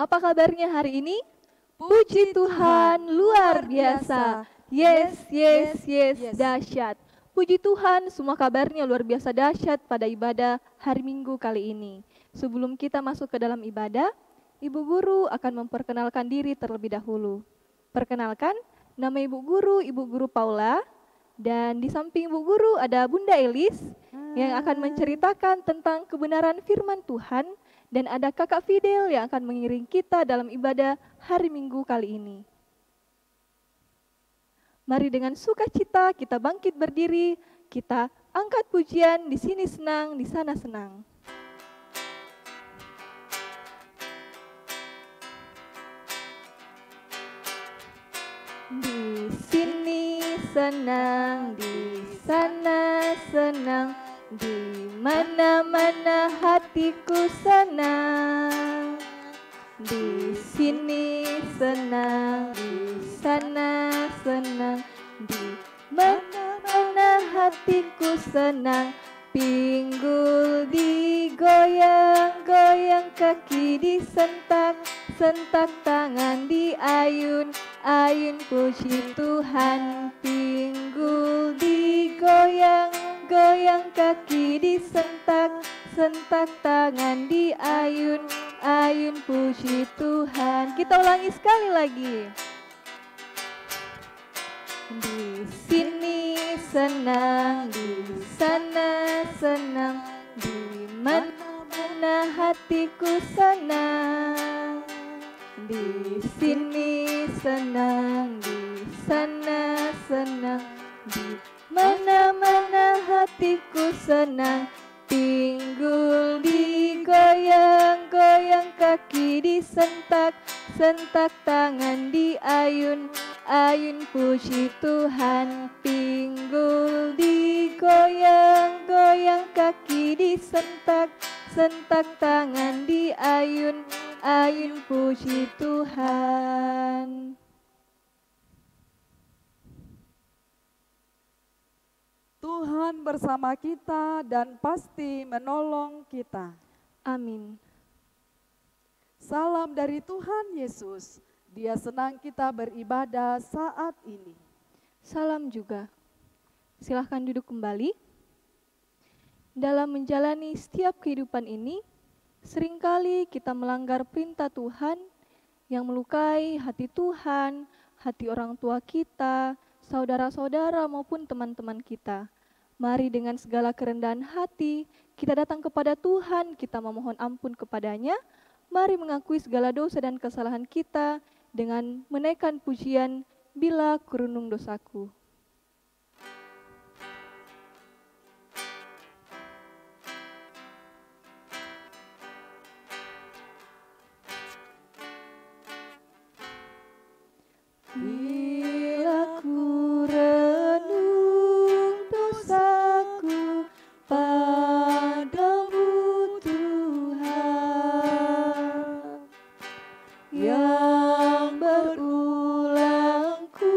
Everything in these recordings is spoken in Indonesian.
Apa kabarnya hari ini? Puji Tuhan, luar biasa. Yes, yes, yes, dahsyat. Puji Tuhan, semua kabarnya luar biasa dahsyat pada ibadah hari Minggu kali ini. Sebelum kita masuk ke dalam ibadah, Ibu Guru akan memperkenalkan diri terlebih dahulu. Perkenalkan, nama Ibu Guru Paula, dan di samping Ibu Guru ada Bunda Elis yang akan menceritakan tentang kebenaran firman Tuhan, dan ada Kakak Fidel yang akan mengiring kita dalam ibadah hari Minggu kali ini. Mari dengan sukacita kita bangkit berdiri, kita angkat pujian, di sini senang, di sana senang. Di sini senang, di sana senang, di mana-mana hatiku senang. Di sini senang, di sana senang, di mana-mana hatiku senang. Pinggul digoyang-goyang, kaki disentak, sentak tangan diayun-ayun, puji Tuhan. Pinggul digoyang-goyang, kaki disentak, sentak tangan diayun-ayun, puji Tuhan. Kita ulangi sekali lagi. Di sini senang, di sana senang, di mana-mana hatiku senang. Di sini senang, di sana senang, di mana-mana hatiku senang. Pinggul digoyang-goyang, kaki disentak, sentak tangan diayun-ayun, puji Tuhan. Pinggul digoyang-goyang, kaki disentak, sentak tangan diayun-ayun, puji Tuhan. Tuhan bersama kita dan pasti menolong kita. Amin. Salam dari Tuhan Yesus. Dia senang kita beribadah saat ini. Salam juga. Silahkan duduk kembali. Dalam menjalani setiap kehidupan ini, seringkali kita melanggar perintah Tuhan yang melukai hati Tuhan, hati orang tua kita, saudara-saudara maupun teman-teman kita. Mari dengan segala kerendahan hati, kita datang kepada Tuhan, kita memohon ampun kepadanya. Mari mengakui segala dosa dan kesalahan kita dengan menaikkan pujian, bila kurunung dosaku. Bila ku renung dosaku padamu Tuhan, yang berulang ku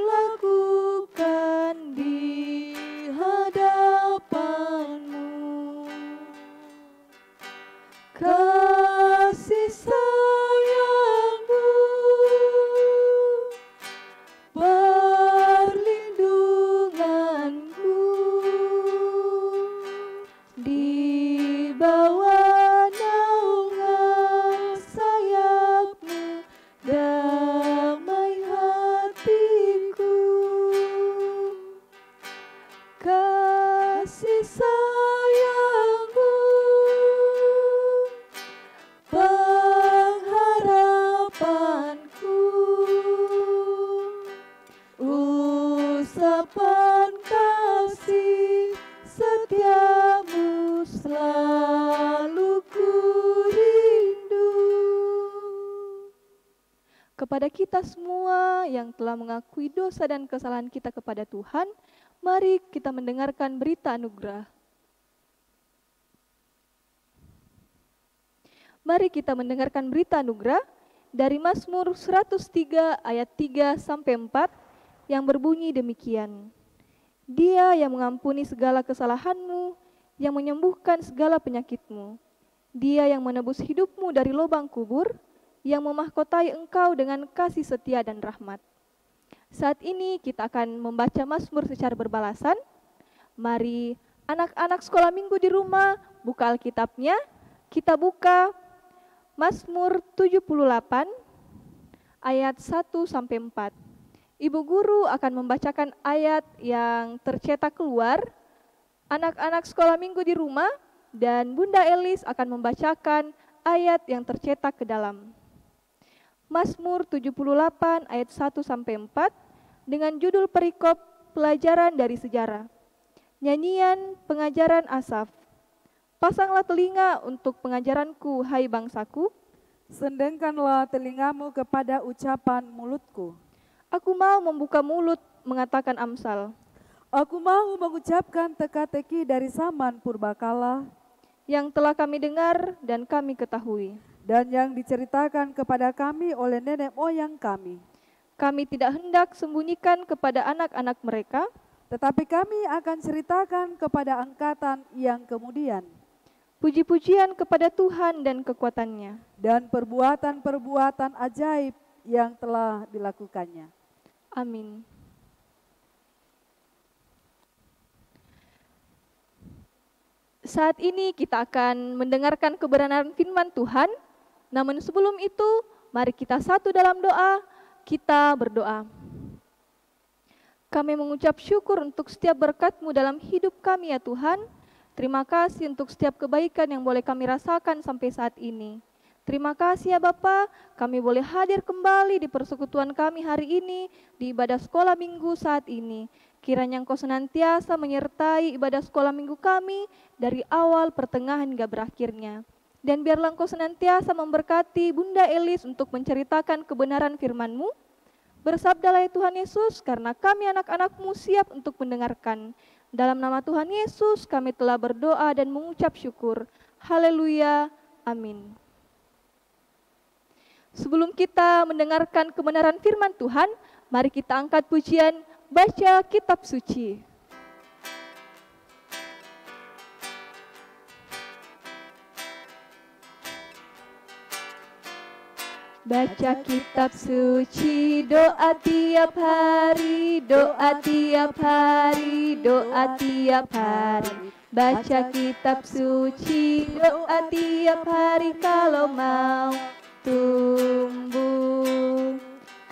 lakukan di hadapanmu. Kasih sayangmu, perlindunganku, di bawah naungan sayapmu, damai hatiku. Kasih sayangmu, pengharapanku, usapan kasih setiamu selalu ku rindu. Kepada kita semua yang telah mengakui dosa dan kesalahan kita kepada Tuhan, mari kita mendengarkan berita anugerah. Mari kita mendengarkan berita anugerah dari Mazmur 103 ayat 3 sampai 4 yang berbunyi demikian. Dia yang mengampuni segala kesalahanmu, yang menyembuhkan segala penyakitmu. Dia yang menebus hidupmu dari lubang kubur, yang memahkotai engkau dengan kasih setia dan rahmat. Saat ini kita akan membaca Mazmur secara berbalasan. Mari anak-anak sekolah minggu di rumah buka Alkitabnya. Kita buka Mazmur 78 ayat 1-4. Ibu guru akan membacakan ayat yang tercetak keluar. Anak-anak sekolah minggu di rumah dan Bunda Elis akan membacakan ayat yang tercetak ke dalam. Mazmur 78 ayat 1-4 dengan judul perikop pelajaran dari sejarah. Nyanyian pengajaran Asaf. Pasanglah telinga untuk pengajaranku, hai bangsaku. Sendengkanlah telingamu kepada ucapan mulutku. Aku mau membuka mulut mengatakan Amsal. Aku mau mengucapkan teka-teki dari zaman purbakala Yang telah kami dengar dan kami ketahui. dan yang diceritakan kepada kami oleh nenek moyang kami. Kami tidak hendak sembunyikan kepada anak-anak mereka, Tetapi kami akan ceritakan kepada angkatan yang kemudian. puji-pujian kepada Tuhan dan kekuatannya. Dan perbuatan-perbuatan ajaib yang telah dilakukannya. Amin. Saat ini kita akan mendengarkan kebenaran firman Tuhan. Namun sebelum itu, mari kita satu dalam doa, kita berdoa. Kami mengucap syukur untuk setiap berkat-Mu dalam hidup kami ya Tuhan. Terima kasih untuk setiap kebaikan yang boleh kami rasakan sampai saat ini. Terima kasih ya Bapa, kami boleh hadir kembali di persekutuan kami hari ini, di ibadah sekolah minggu saat ini. Kiranya Engkau senantiasa menyertai ibadah sekolah minggu kami dari awal, pertengahan hingga berakhirnya. Dan biarlah Engkau senantiasa memberkati Bunda Elis untuk menceritakan kebenaran firman-Mu. Bersabdalah ya Tuhan Yesus, karena kami anak-anak-Mu siap untuk mendengarkan. Dalam nama Tuhan Yesus kami telah berdoa dan mengucap syukur. Haleluya, amin. Sebelum kita mendengarkan kebenaran firman Tuhan, mari kita angkat pujian baca kitab suci. Baca kitab suci, doa tiap hari, doa tiap hari, doa tiap hari. Baca kitab suci, doa tiap hari kalau mau tumbuh,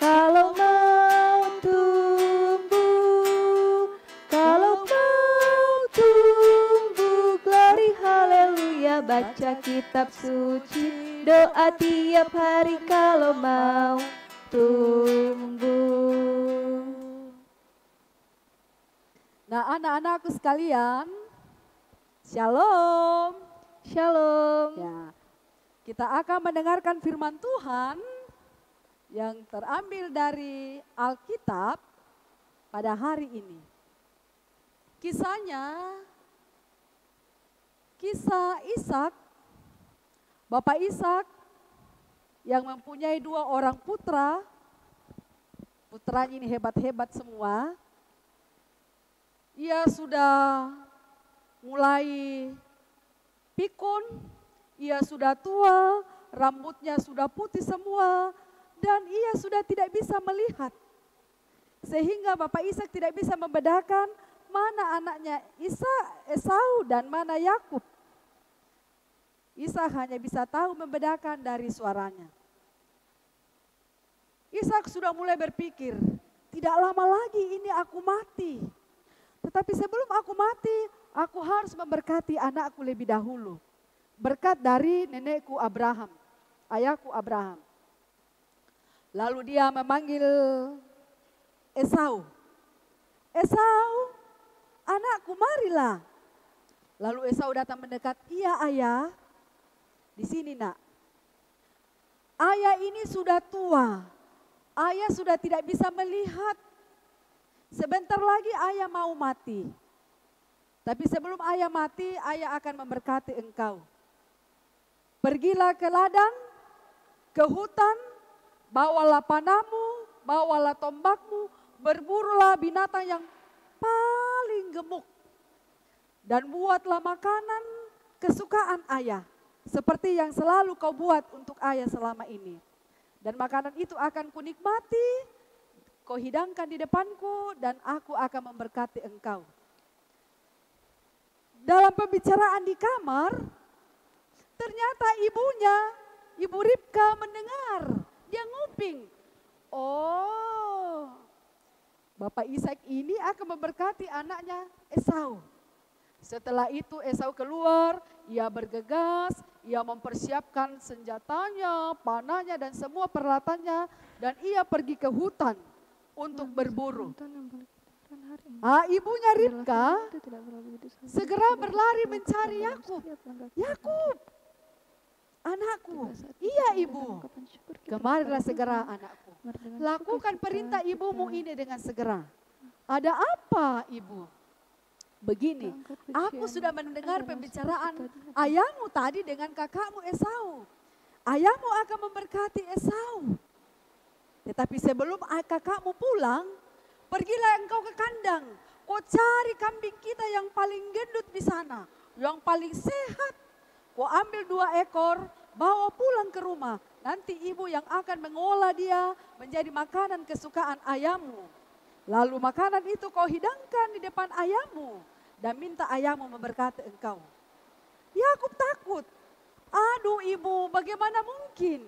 kalau mau tumbuh, kalau mau tumbuh, glory haleluya. Baca kitab suci, doa tiap hari kalau mau tumbuh. Nah, anak-anakku sekalian, shalom. Shalom. Ya, kita akan mendengarkan firman Tuhan yang terambil dari Alkitab pada hari ini. Kisahnya, kisah Ishak, Bapak Ishak yang mempunyai 2 orang putra. Putranya ini hebat-hebat semua. Ia sudah mulai pikun, ia sudah tua, rambutnya sudah putih semua, dan ia sudah tidak bisa melihat. Sehingga Bapak Ishak tidak bisa membedakan mana anaknya Esau dan mana Yakub. Ishak hanya bisa tahu membedakan dari suaranya. Ishak sudah mulai berpikir, tidak lama lagi ini aku mati. Tetapi sebelum aku mati, aku harus memberkati anakku lebih dahulu. Berkat dari nenekku Abraham, ayahku Abraham. Lalu dia memanggil Esau. Esau, anakku marilah. Lalu Esau datang mendekat, iya ayah, di sini nak. Ayah ini sudah tua, ayah sudah tidak bisa melihat. Sebentar lagi ayah mau mati. Tapi sebelum ayah mati, ayah akan memberkati engkau. Pergilah ke ladang, ke hutan, bawalah panahmu, bawalah tombakmu, berburulah binatang yang paling gemuk. Dan buatlah makanan kesukaan ayah. seperti yang selalu kau buat untuk ayah selama ini. Dan makanan itu akan kunikmati, kau hidangkan di depanku, dan aku akan memberkati engkau. Dalam pembicaraan di kamar, ternyata ibunya, Ibu Ribka mendengar, dia nguping. Oh, Bapak Ishak ini akan memberkati anaknya Esau. Setelah itu Esau keluar, ia bergegas, ia mempersiapkan senjatanya, panahnya dan semua peralatannya, dan ia pergi ke hutan untuk berburu. Ibunya Ribka segera berlari mencari Yakub. Yakub, anakku, iya ibu, kemarilah segera anakku. Lakukan perintah ibumu ini dengan segera. Ada apa ibu? Begini, aku sudah mendengar pembicaraan ayahmu tadi dengan kakakmu Esau. Ayahmu akan memberkati Esau. Tetapi sebelum kakakmu pulang, pergilah engkau ke kandang. Kau cari kambing kita yang paling gendut di sana, yang paling sehat. Kau ambil 2 ekor, bawa pulang ke rumah. Nanti ibu yang akan mengolah dia menjadi makanan kesukaan ayahmu. Lalu makanan itu kau hidangkan di depan ayahmu dan minta ayahmu memberkati engkau. Yakub takut. Aduh ibu, bagaimana mungkin?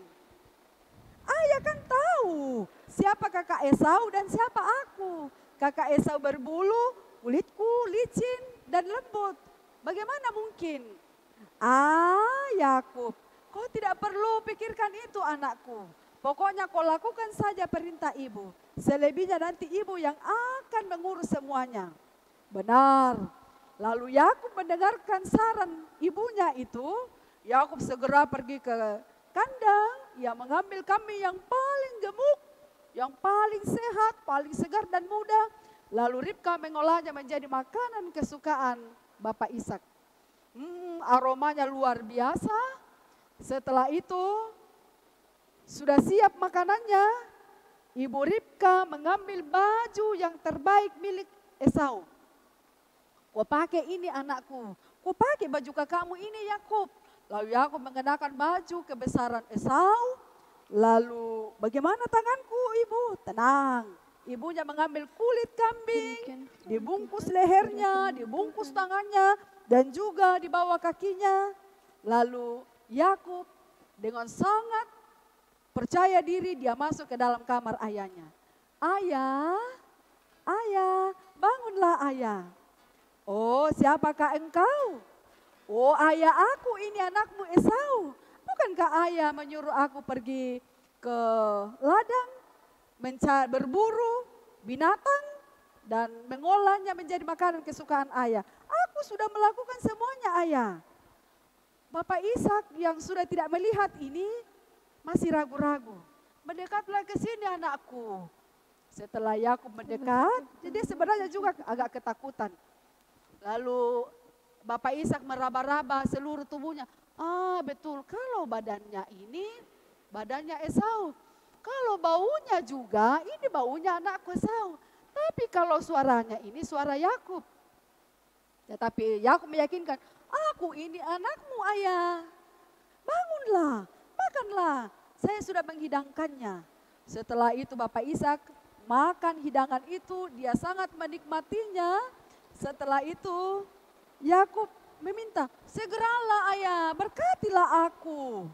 Ayah kan tahu siapa kakak Esau dan siapa aku. Kakak Esau berbulu, kulitku licin dan lembut. Bagaimana mungkin? Yakub, kau tidak perlu pikirkan itu anakku. Pokoknya kau lakukan saja perintah ibu. Selebihnya nanti ibu yang akan mengurus semuanya. Benar. Lalu Yakub mendengarkan saran ibunya itu. Yakub segera pergi ke kandang. Ia mengambil kambing yang paling gemuk, yang paling sehat, paling segar dan muda. Lalu Ribka mengolahnya menjadi makanan kesukaan Bapak Ishak. Aromanya luar biasa. Setelah itu sudah siap makanannya, Ibu Ribka mengambil baju yang terbaik milik Esau. Kau pakai ini anakku, kau pakai baju kakakmu ini Yakub. Lalu Yakub mengenakan baju kebesaran Esau. Lalu bagaimana tanganku ibu? Tenang. Ibunya mengambil kulit kambing, dibungkus lehernya, dibungkus tangannya, dan juga di bawah kakinya. Lalu Yakub dengan sangat percaya diri dia masuk ke dalam kamar ayahnya. Ayah, bangunlah ayah. Oh, siapakah engkau? Oh, ayah aku, ini anakmu Esau. Bukankah ayah menyuruh aku pergi ke ladang, berburu binatang dan mengolahnya menjadi makanan kesukaan ayah? Aku sudah melakukan semuanya ayah. Bapak Ishak yang sudah tidak melihat ini masih ragu-ragu. Mendekatlah ke sini anakku. Setelah Yakub mendekat, jadi sebenarnya juga agak ketakutan. Lalu Bapak Ishak meraba-raba seluruh tubuhnya. Betul, kalau badannya ini, badannya Esau. Kalau baunya juga, ini baunya anakku Esau. Tapi kalau suaranya ini suara Yakub. Tetapi Yakub meyakinkan, aku ini anakmu ayah. Bangunlah, makanlah, saya sudah menghidangkannya. Setelah itu Bapak Ishak makan hidangan itu, dia sangat menikmatinya. Setelah itu Yakub meminta, segeralah ayah, berkatilah aku.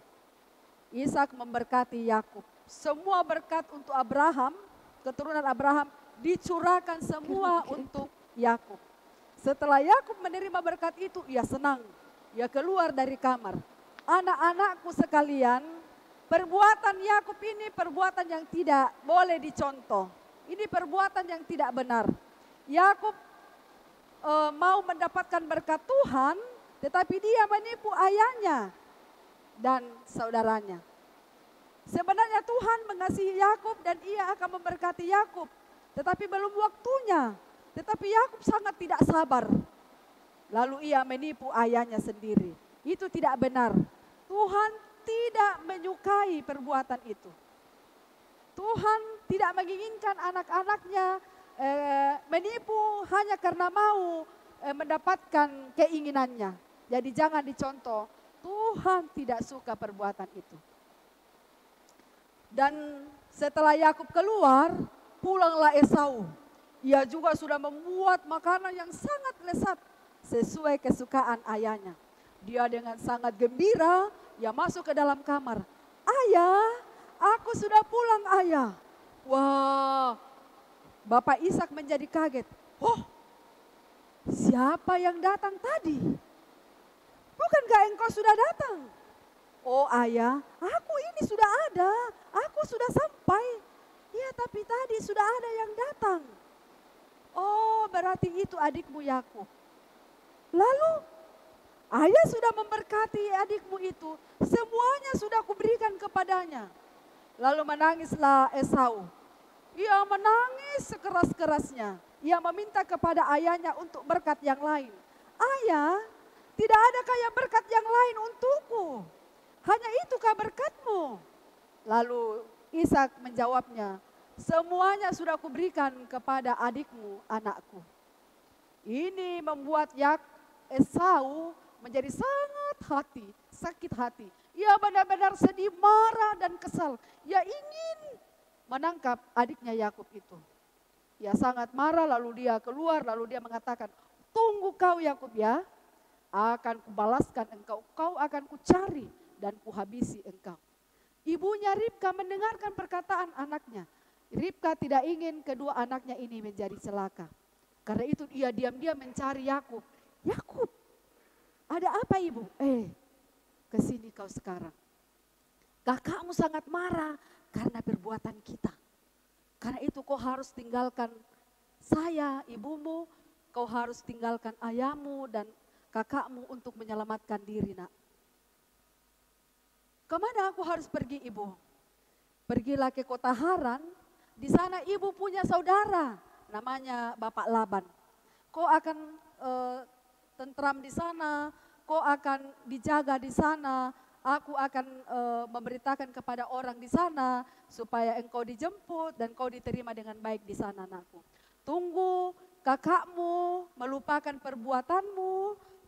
Ishak memberkati Yakub. Semua berkat untuk Abraham, keturunan Abraham dicurahkan semua untuk Yakub. Setelah Yakub menerima berkat itu, ia senang. Ia keluar dari kamar. Anak-anakku sekalian, perbuatan Yakub ini perbuatan yang tidak boleh dicontoh. Ini perbuatan yang tidak benar. Yakub mau mendapatkan berkat Tuhan, tetapi dia menipu ayahnya dan saudaranya. Sebenarnya Tuhan mengasihi Yakub dan ia akan memberkati Yakub, tetapi belum waktunya. Tetapi Yakub sangat tidak sabar. Lalu ia menipu ayahnya sendiri. Itu tidak benar. Tuhan tidak menyukai perbuatan itu. Tuhan tidak menginginkan anak-anaknya menipu hanya karena mau mendapatkan keinginannya. Jadi jangan dicontoh. Tuhan tidak suka perbuatan itu. Dan setelah Yakub keluar, pulanglah Esau. Ia juga sudah membuat makanan yang sangat lezat sesuai kesukaan ayahnya. Dia dengan sangat gembira, ia masuk ke dalam kamar. Ayah, aku sudah pulang ayah. Wah, Bapak Ishak menjadi kaget. Oh, siapa yang datang tadi? Bukankah engkau sudah datang? Oh ayah, aku ini sudah ada, aku sudah sampai. Ya tapi tadi sudah ada yang datang. Oh berarti itu adikmu Yakub. Lalu ayah sudah memberkati adikmu itu, semuanya sudah kuberikan kepadanya. Lalu menangislah Esau. Ia menangis sekeras-kerasnya. Ia meminta kepada ayahnya untuk berkat yang lain. Ayah, tidak adakah yang berkat yang lain untukku? Hanya itukah berkatmu? Lalu Ishak menjawabnya, semuanya sudah kuberikan kepada adikmu, anakku. Ini membuat Esau menjadi sakit hati. Ia benar-benar sedih, marah dan kesal. Ia ingin menangkap adiknya Yakub itu. Ia sangat marah, lalu dia keluar, lalu dia mengatakan, tunggu kau Yakub ya, akan kubalaskan engkau, kau akan kucari dan kuhabisi engkau. Ibunya Ribka mendengarkan perkataan anaknya. Ribka tidak ingin kedua anaknya ini menjadi celaka. Karena itu ia diam-diam mencari Yakub. Yakub, ada apa ibu? Kesini kau sekarang. Kakakmu sangat marah karena perbuatan kita. Karena itu kau harus tinggalkan saya, ibumu. Kau harus tinggalkan ayahmu dan kakakmu untuk menyelamatkan diri nak. Kemana aku harus pergi ibu? Pergilah ke kota Haran, di sana ibu punya saudara, namanya Bapak Laban. Kau akan tentram di sana, kau akan dijaga di sana, aku akan memberitakan kepada orang di sana, supaya engkau dijemput dan kau diterima dengan baik di sana anakku. Tunggu kakakmu melupakan perbuatanmu,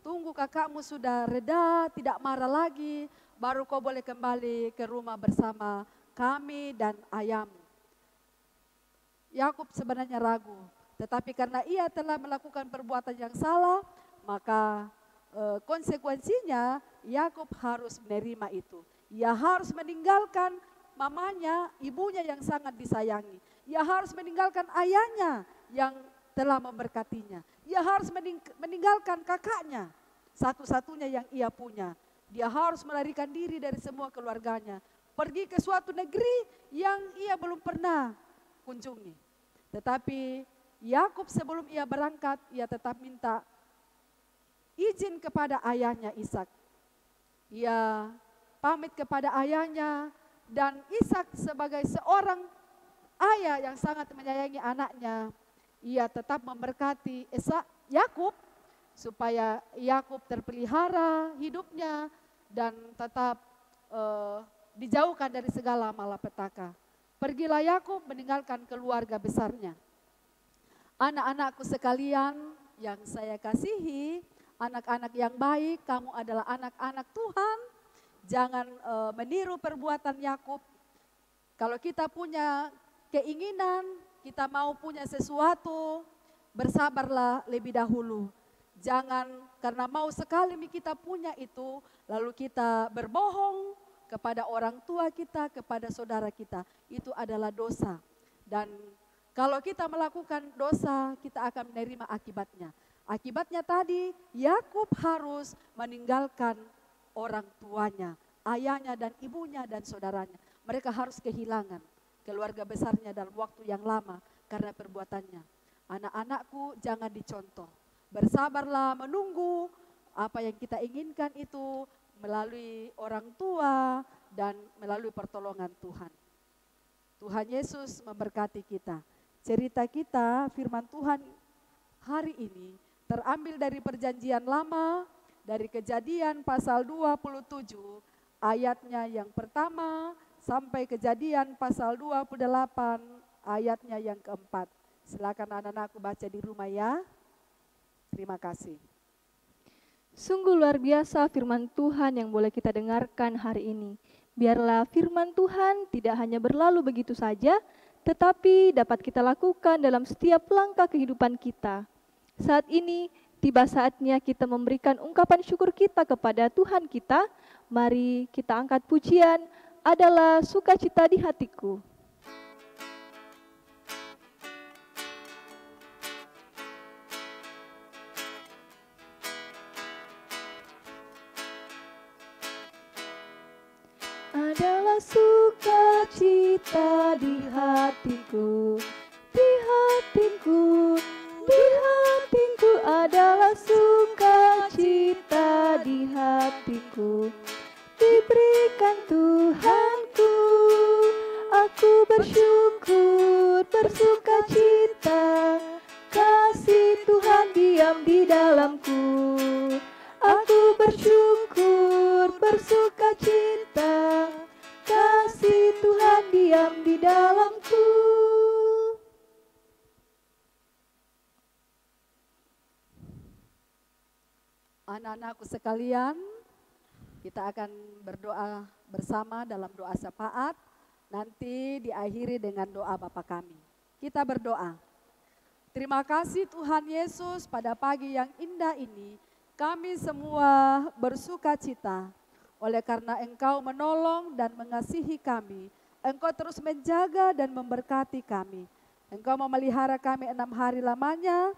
tunggu kakakmu sudah reda, tidak marah lagi, baru kau boleh kembali ke rumah bersama kami dan ayahmu. Yakub sebenarnya ragu, tetapi karena ia telah melakukan perbuatan yang salah, maka konsekuensinya Yakub harus menerima itu. Ia harus meninggalkan mamanya, ibunya yang sangat disayangi. Ia harus meninggalkan ayahnya yang telah memberkatinya. Ia harus meninggalkan kakaknya, satu-satunya yang ia punya. Dia harus melarikan diri dari semua keluarganya. Pergi ke suatu negeri yang ia belum pernah kunjungi. Tetapi Yakub sebelum ia berangkat, ia tetap minta izin kepada ayahnya Ishak. Ia pamit kepada ayahnya dan Ishak sebagai seorang ayah yang sangat menyayangi anaknya, ia tetap memberkati Yakub supaya Yakub terpelihara hidupnya dan tetap dijauhkan dari segala malapetaka. Pergilah Yakub meninggalkan keluarga besarnya. Anak-anakku sekalian yang saya kasihi, anak-anak yang baik, kamu adalah anak-anak Tuhan. Jangan meniru perbuatan Yakub. Kalau kita punya keinginan, kita mau punya sesuatu, bersabarlah lebih dahulu. Jangan karena mau sekali kita punya itu, lalu kita berbohong kepada orang tua kita, kepada saudara kita. Itu adalah dosa. Dan kalau kita melakukan dosa, kita akan menerima akibatnya. Akibatnya tadi, Yakub harus meninggalkan orang tuanya, ayahnya dan ibunya dan saudaranya. Mereka harus kehilangan keluarga besarnya dalam waktu yang lama karena perbuatannya. Anak-anakku jangan dicontoh. Bersabarlah menunggu apa yang kita inginkan itu melalui orang tua dan melalui pertolongan Tuhan. Tuhan Yesus memberkati kita. Cerita kita, firman Tuhan hari ini terambil dari perjanjian lama, dari Kejadian pasal 27 ayatnya yang pertama sampai Kejadian pasal 28 ayatnya yang keempat. Silakan anak-anakku baca di rumah ya. Terima kasih. Sungguh luar biasa firman Tuhan yang boleh kita dengarkan hari ini. Biarlah firman Tuhan tidak hanya berlalu begitu saja, tetapi dapat kita lakukan dalam setiap langkah kehidupan kita. Saat ini tiba saatnya kita memberikan ungkapan syukur kita kepada Tuhan kita. Mari kita angkat pujian, adalah sukacita di hatiku. Adalah sukacita di hatiku, di hatiku, di hatiku, adalah sukacita di hatiku. Diberikan Tuhanku, aku bersyukur, bersukacita, kasih Tuhan diam di dalamku. Aku bersyukur, bersukacita, kasih Tuhan diam di dalamku. Anak-anakku sekalian, kita akan berdoa bersama dalam doa syafaat, nanti diakhiri dengan doa Bapa kami. Kita berdoa. Terima kasih Tuhan Yesus, pada pagi yang indah ini, kami semua bersukacita oleh karena Engkau menolong dan mengasihi kami. Engkau terus menjaga dan memberkati kami. Engkau memelihara kami 6 hari lamanya,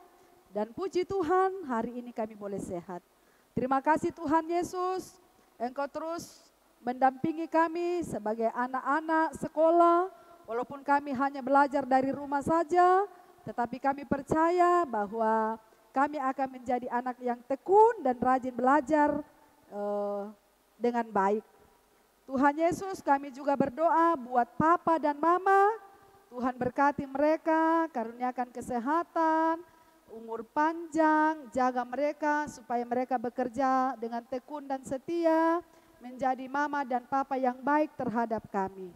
dan puji Tuhan hari ini kami boleh sehat. Terima kasih Tuhan Yesus, Engkau terus mendampingi kami sebagai anak-anak sekolah, walaupun kami hanya belajar dari rumah saja, tetapi kami percaya bahwa kami akan menjadi anak yang tekun dan rajin belajar dengan baik. Tuhan Yesus, kami juga berdoa buat papa dan mama. Tuhan berkati mereka, karuniakan kesehatan, umur panjang, jaga mereka supaya mereka bekerja dengan tekun dan setia, menjadi mama dan papa yang baik terhadap kami.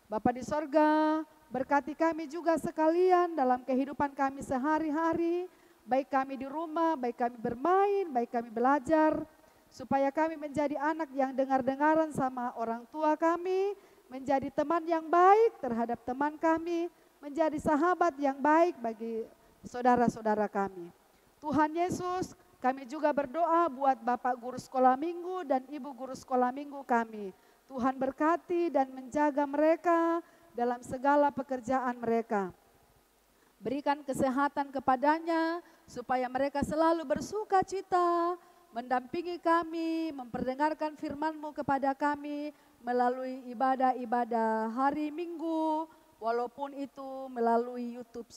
Bapa di sorga, berkati kami juga sekalian dalam kehidupan kami sehari-hari, baik kami di rumah, baik kami bermain, baik kami belajar, supaya kami menjadi anak yang dengar-dengaran sama orang tua kami, menjadi teman yang baik terhadap teman kami, menjadi sahabat yang baik bagi saudara-saudara kami. Tuhan Yesus, kami juga berdoa buat Bapak Guru Sekolah Minggu dan Ibu Guru Sekolah Minggu kami. Tuhan berkati dan menjaga mereka dalam segala pekerjaan mereka. Berikan kesehatan kepadanya, supaya mereka selalu bersukacita, mendampingi kami, memperdengarkan firman-Mu kepada kami melalui ibadah-ibadah hari Minggu, walaupun itu melalui YouTube.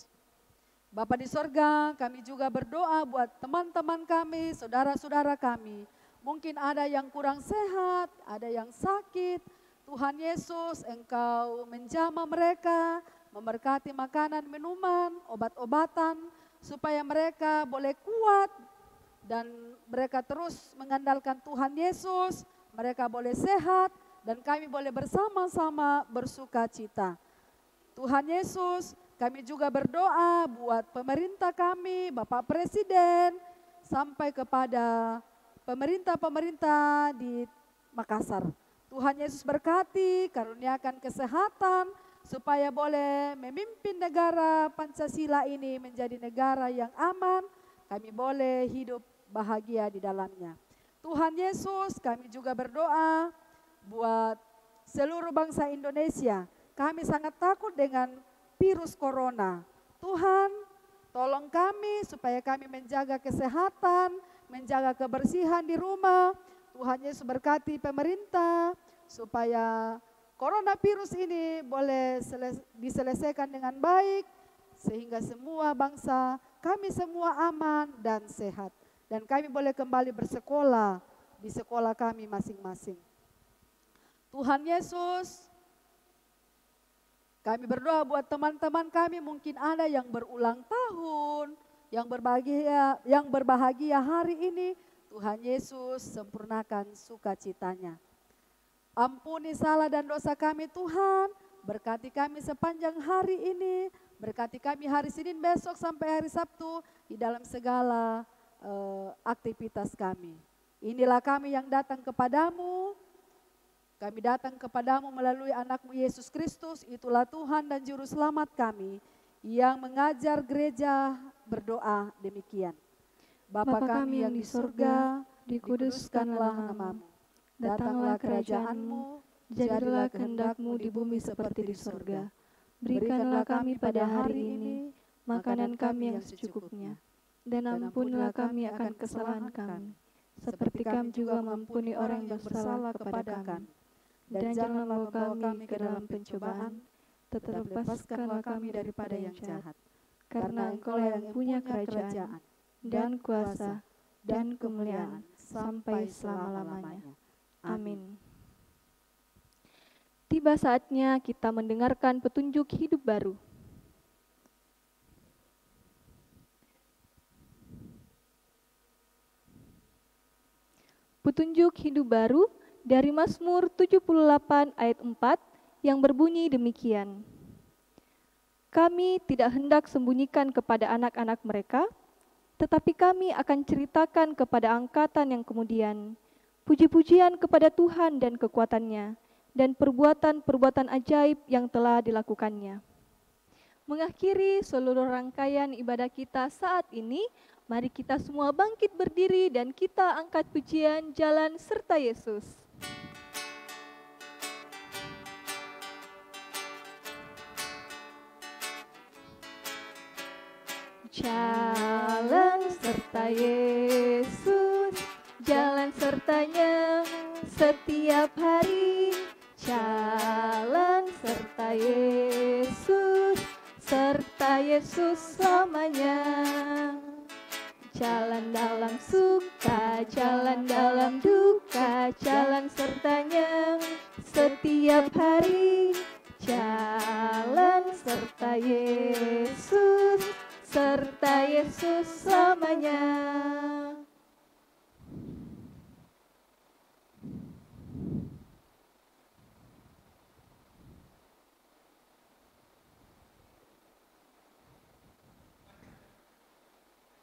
Bapa di sorga, kami juga berdoa buat teman-teman kami, saudara-saudara kami. Mungkin ada yang kurang sehat, ada yang sakit. Tuhan Yesus, Engkau menjamah mereka, memberkati makanan, minuman, obat-obatan, supaya mereka boleh kuat dan mereka terus mengandalkan Tuhan Yesus, mereka boleh sehat dan kami boleh bersama-sama bersukacita. Tuhan Yesus, kami juga berdoa buat pemerintah kami, Bapak Presiden, sampai kepada pemerintah-pemerintah di Makassar. Tuhan Yesus berkati, karuniakan kesehatan, supaya boleh memimpin negara Pancasila ini menjadi negara yang aman, kami boleh hidup bahagia di dalamnya. Tuhan Yesus, kami juga berdoa buat seluruh bangsa Indonesia. Kami sangat takut dengan virus corona. Tuhan, tolong kami supaya kami menjaga kesehatan, menjaga kebersihan di rumah. Tuhan Yesus berkati pemerintah supaya coronavirus ini boleh diselesaikan dengan baik, sehingga semua bangsa, kami semua aman dan sehat. Dan kami boleh kembali bersekolah di sekolah kami masing-masing. Tuhan Yesus, kami berdoa buat teman-teman kami, mungkin ada yang berulang tahun, yang berbahagia hari ini. Tuhan Yesus, sempurnakan sukacitanya. Ampuni salah dan dosa kami Tuhan, berkati kami sepanjang hari ini, berkati kami hari Senin besok sampai hari Sabtu di dalam segala aktivitas kami. Inilah kami yang datang kepadamu. Kami datang kepadamu melalui anakmu Yesus Kristus. Itulah Tuhan dan Juru Selamat kami yang mengajar gereja berdoa demikian. Bapa kami yang di surga, dikuduskanlah namamu. Datanglah kerajaanmu, jadilah kehendak-Mu di bumi seperti di surga. Berikanlah kami pada hari ini makanan kami yang secukupnya. Dan ampunilah kami akan kesalahan kami, seperti kami juga mengampuni orang yang bersalah kepada kami. Dan janganlah membawa kami ke dalam pencobaan, tetapi lepaskanlah kami daripada yang jahat. Karena Engkau yang punya kerajaan, dan kuasa, dan kemuliaan, sampai selama-lamanya. Amin. Tiba saatnya kita mendengarkan petunjuk hidup baru. Petunjuk hidup baru dari Mazmur 78 ayat 4 yang berbunyi demikian. Kami tidak hendak sembunyikan kepada anak-anak mereka, tetapi kami akan ceritakan kepada angkatan yang kemudian, puji-pujian kepada Tuhan dan kekuatannya, dan perbuatan-perbuatan ajaib yang telah dilakukannya. Mengakhiri seluruh rangkaian ibadah kita saat ini, mari kita semua bangkit berdiri dan kita angkat pujian Jalan Serta Yesus. Jalan serta Yesus, jalan sertanya setiap hari. Jalan serta Yesus, serta Yesus selamanya. Jalan dalam suka, jalan dalam duka, jalan sertanya setiap hari. Jalan serta Yesus, serta Yesus selamanya.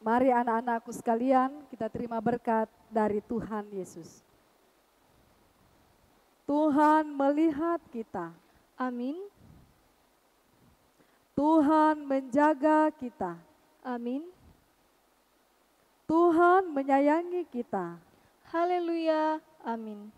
Mari anak-anakku sekalian, kita terima berkat dari Tuhan Yesus. Tuhan melihat kita. Amin. Tuhan menjaga kita. Amin. Tuhan menyayangi kita. Haleluya. Amin.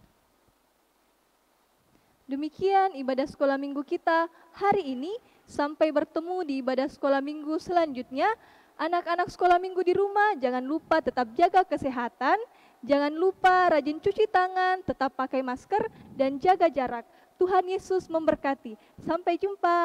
Demikian ibadah sekolah minggu kita hari ini. Sampai bertemu di ibadah sekolah minggu selanjutnya. Anak-anak sekolah minggu di rumah, jangan lupa tetap jaga kesehatan, jangan lupa rajin cuci tangan, tetap pakai masker, dan jaga jarak. Tuhan Yesus memberkati. Sampai jumpa.